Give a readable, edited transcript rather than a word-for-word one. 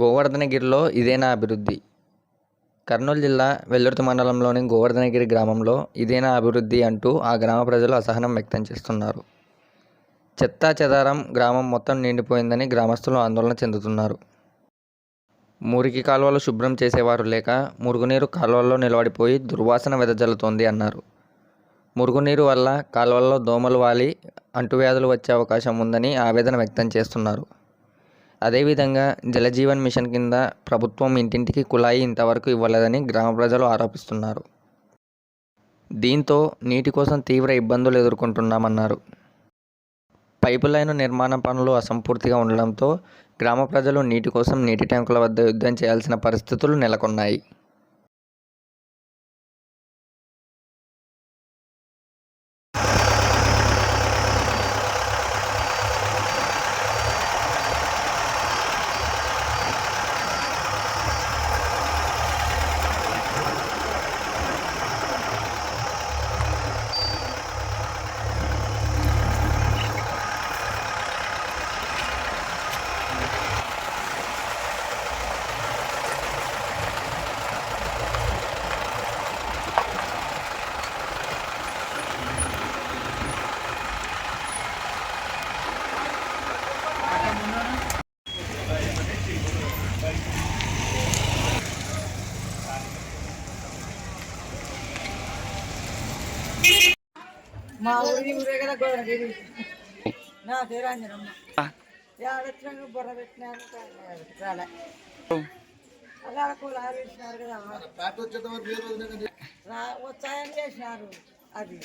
గోవర్ధనగిరిలో ఇదేనా అభివృద్ధి? కర్నూలు జిల్లా వెల్దుర్తి మండలంలోని గోవర్ధనగిరి గ్రామంలో ఇదేనా అభివృద్ధి అంటూ ఆ గ్రామ ప్రజలు అసహనం వ్యక్తం చేస్తున్నారు. చెత్తాచెదారం గ్రామం మొత్తం నిండిపోయిందని గ్రామస్తులు ఆందోళన చెందుతున్నారు. మురికి కాలువలు శుభ్రం చేసేవారు లేక మురుగునీరు కాలువల్లో నిలబడిపోయి దుర్వాసన వెదజల్లుతోంది అన్నారు. మురుగునీరు వల్ల కాలువల్లో దోమలు వాలి అంటువ్యాధులు వచ్చే అవకాశం ఉందని ఆవేదన వ్యక్తం చేస్తున్నారు. అదేవిధంగా జలజీవన్ మిషన్ కింద ప్రభుత్వం ఇంటింటికి కుళాయి ఇంతవరకు ఇవ్వలేదని గ్రామ ప్రజలు ఆరోపిస్తున్నారు. దీంతో నీటి కోసం తీవ్ర ఇబ్బందులు ఎదుర్కొంటున్నామన్నారు. పైపు లైను నిర్మాణ పనులు అసంపూర్తిగా ఉండడంతో గ్రామ ప్రజలు నీటి కోసం నీటి ట్యాంకుల వద్ద యుద్ధం చేయాల్సిన పరిస్థితులు నెలకొన్నాయి. మా ఊరే కదా గోవర్ధనగిరి. నా పేరు అంజనమ్మ. ఏడొచ్చినాక బుర్ర పెట్టినాను రాలే. అలా కులాలు వేసినారు కదా వచ్చాయని చేసినారు. అది